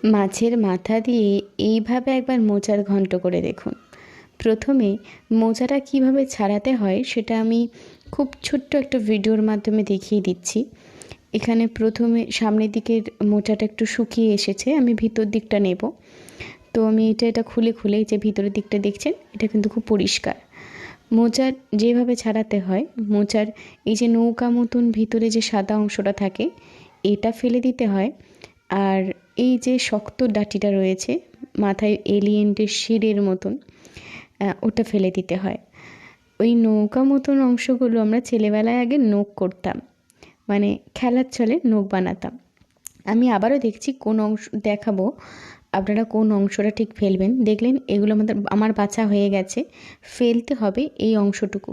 মাছের মাথা দিয়ে এইভাবে একবার মোচার ঘন্ট করে দেখুন। প্রথমে মোচাটা কিভাবে ছাড়াতে হয় সেটা আমি খুব ছোট্ট একটা ভিডিওর মাধ্যমে দেখিয়ে দিচ্ছি। এখানে প্রথমে সামনের দিকের মোচাটা একটু শুকিয়ে এসেছে, আমি ভিতর দিকটা নেব। তো আমি এটা খুলে খুলে যে ভিতরের দিকটা দেখছেন, এটা কিন্তু খুব পরিষ্কার। মোচার যেভাবে ছাড়াতে হয়, মোচার এই যে নৌকা মতন ভিতরে যে সাদা অংশটা থাকে, এটা ফেলে দিতে হয়। আর এই যে শক্ত ডাঁটিটা রয়েছে মাথায় এলিয়েন্টের শিরের মতন, ওটা ফেলে দিতে হয়। ওই নৌকা মতন অংশগুলো আমরা ছেলেবেলায় আগে নোক করতাম, মানে খেলার ছলে নোক বানাতাম। আমি আবারও দেখছি কোন অংশ দেখাবো, আপনারা কোন অংশটা ঠিক ফেলবেন। দেখলেন এগুলো আমার বাছা হয়ে গেছে। ফেলতে হবে এই অংশটুকু,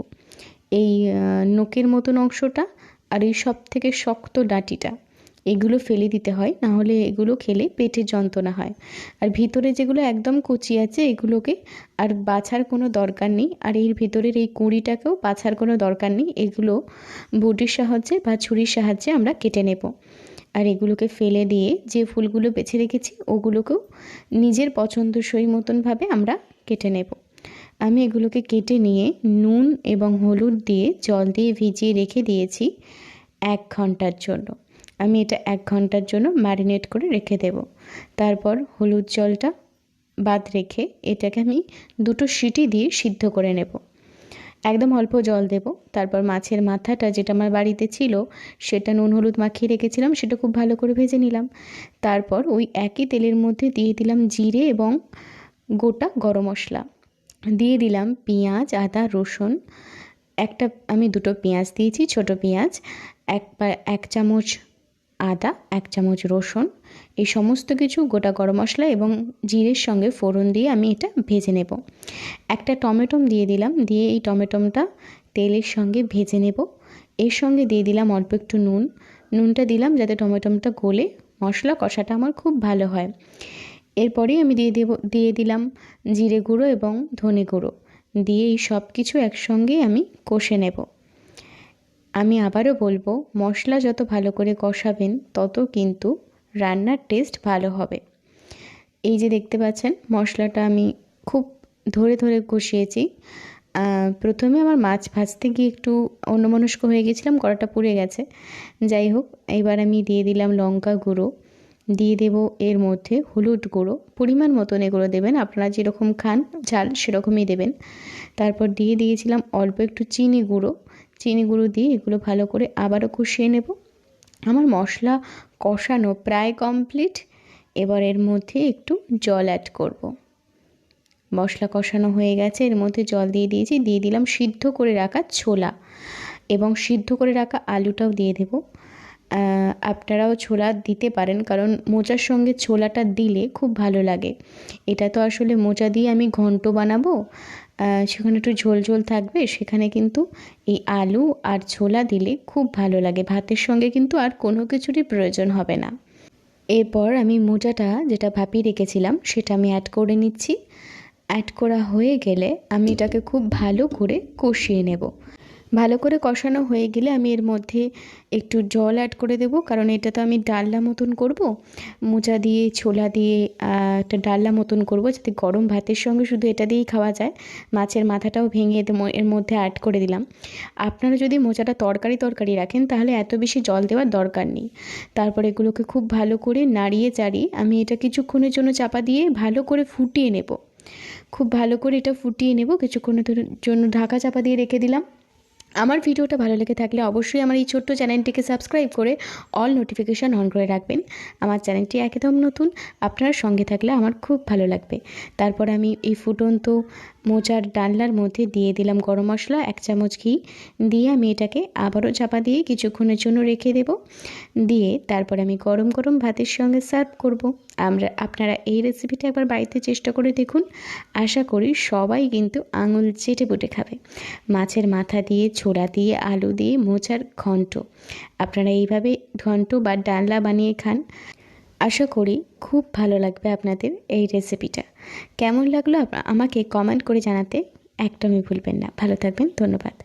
এই নোকের মতন অংশটা আর এই সব থেকে শক্ত ডাঁটিটা, এগুলো ফেলে দিতে হয়, না হলে এগুলো খেলে পেটের যন্ত্রণা হয়। আর ভিতরে যেগুলো একদম কচি আছে এগুলোকে আর বাছার কোনো দরকার নেই। আর এর ভিতরের এই কুঁড়িটাকেও বাছার কোনো দরকার নেই, এগুলো বটির সাহায্যে বা ছুরির সাহায্যে আমরা কেটে নেব। আর এগুলোকে ফেলে দিয়ে যে ফুলগুলো বেছে রেখেছি ওগুলোকেও নিজের পছন্দসই মতনভাবে আমরা কেটে নেব। আমি এগুলোকে কেটে নিয়ে নুন এবং হলুদ দিয়ে জল দিয়ে ভিজিয়ে রেখে দিয়েছি 1 ঘন্টার জন্য। আমি এটা 1 ঘন্টার জন্য ম্যারিনেট করে রেখে দেব। তারপর হলুদ জলটা বাদ রেখে এটাকে আমি 2টো সিটি দিয়ে সিদ্ধ করে নেব। একদম অল্প জল দেব। তারপর মাছের মাথাটা যেটা আমার বাড়িতে ছিল সেটা নুন হলুদ মাখিয়ে রেখেছিলাম, সেটা খুব ভালো করে ভেজে নিলাম। তারপর ওই একই তেলের মধ্যে দিয়ে দিলাম জিরে এবং গোটা গরম মশলা, দিয়ে দিলাম পেঁয়াজ আদা রসুন। আমি 2টো পেঁয়াজ দিয়েছি, ছোট পেঁয়াজ। 1 চামচ আদা, 1 চামচ রসুন, এই সমস্ত কিছু গোটা গরম মশলা এবং জিরের সঙ্গে ফোড়ন দিয়ে আমি এটা ভেজে নেব। একটা টমেটো দিয়ে দিলাম, দিয়ে এই টমেটোটা তেলের সঙ্গে ভেজে নেব। এর সঙ্গে দিয়ে দিলাম অল্প একটু নুনটা দিলাম যাতে টমেটোটা গলে মশলা কষাটা আমার খুব ভালো হয়। এরপরেই আমি দিয়ে দিলাম জিরে গুঁড়ো এবং ধনে গুঁড়ো, দিয়ে এই সব কিছু একসঙ্গে আমি কষে নেব। আমি আবারও বলবো, মশলা যত ভালো করে কষাবেন তত কিন্তু রান্নার টেস্ট ভালো হবে। এই যে দেখতে পাচ্ছেন মশলাটা আমি খুব ধরে ধরে কষিয়েছি। প্রথমে আমার মাছ ভাজতে গিয়ে একটু অন্যমনস্ক হয়ে গেছিলাম, কড়াটা পুড়ে গেছে। যাই হোক, এবার আমি দিয়ে দিলাম লঙ্কা গুঁড়ো, দিয়ে দেব এর মধ্যে হলুদ গুঁড়ো, পরিমাণ মতন এগুলো দেবেন, আপনারা যেরকম খান ঝাল সেরকমই দেবেন। তারপর দিয়ে দিয়েছিলাম অল্প একটু চিনি গুঁড়ো দিয়ে এগুলো ভালো করে আবারও কষিয়ে নেব। আমার মশলা কষানো প্রায় কমপ্লিট। এবার এর মধ্যে একটু জল অ্যাড করব। মশলা কষানো হয়ে গেছে, এর মধ্যে জল দিয়ে দিয়েছি, দিয়ে দিলাম সিদ্ধ করে রাখা ছোলা এবং সিদ্ধ করে রাখা আলুটাও দিয়ে দেব। আপনারাও ছোলা দিতে পারেন, কারণ মোচার সঙ্গে ছোলাটা দিলে খুব ভালো লাগে। এটা তো আসলে মোচা দিয়ে আমি ঘন্ট বানাবো, সেখানে একটু ঝোল ঝোল থাকবে, সেখানে কিন্তু এই আলু আর ছোলা দিলে খুব ভালো লাগে। ভাতের সঙ্গে কিন্তু আর কোনো কিছুরই প্রয়োজন হবে না। এরপর আমি মোচাটা যেটা ভাপিয়ে রেখেছিলাম সেটা আমি অ্যাড করে নিচ্ছি। অ্যাড করা হয়ে গেলে আমি এটাকে খুব ভালো করে কষিয়ে নেব। ভালো করে কষানো হয়ে গেলে আমি এর মধ্যে একটু জল অ্যাড করে দেব, কারণ এটা তো আমি ডালনা মতন করব, মোচা দিয়ে ছোলা দিয়ে একটা ডালনা মতন করব, যাতে গরম ভাতের সঙ্গে শুধু এটা দিয়েই খাওয়া যায়। মাছের মাথাটাও ভেঙে এর মধ্যে অ্যাড করে দিলাম। আপনারা যদি মোচাটা তরকারি রাখেন তাহলে এত বেশি জল দেওয়ার দরকার নেই। তারপর এগুলোকে খুব ভালো করে নাড়িয়ে চাড়িয়ে আমি এটা কিছুক্ষণের জন্য চাপা দিয়ে ভালো করে ফুটিয়ে নেব। খুব ভালো করে এটা ফুটিয়ে নেব, কিছুক্ষণের জন্য ঢাকা চাপা দিয়ে রেখে দিলাম। আমার ভিডিওটা ভালো লেগে থাকলে অবশ্যই আমার এই ছোট্ট চ্যানেলটিকে সাবস্ক্রাইব করে অল নোটিফিকেশান অন করে রাখবেন। আমার চ্যানেলটি একদম নতুন, আপনার সঙ্গে থাকলে আমার খুব ভালো লাগবে। তারপর আমি এই ফুটন্ত মোচার ডালনার মধ্যে দিয়ে দিলাম গরম মশলা, 1 চামচ ঘি দিয়ে আমি এটাকে আবারও চাপা দিয়ে কিছুক্ষণের জন্য রেখে দেব। দিয়ে তারপর আমি গরম গরম ভাতের সঙ্গে সার্ভ করব। আপনারা এই রেসিপিটা একবার বাড়িতে চেষ্টা করে দেখুন। আশা করি সবাই কিন্তু আঙুল চেটে পুটে খাবে। মাছের মাথা দিয়ে, ছোলা দিয়ে, আলু দিয়ে মোচার ঘন্ট, আপনারা এইভাবে ঘন্ট বা ডালনা বানিয়ে খান। আশা করি খুব ভালো লাগবে আপনাদের এই রেসিপিটা। কেমন লাগলো আমাকে কমেন্ট করে জানাতে একদমই ভুলবেন না। ভালো থাকবেন, ধন্যবাদ।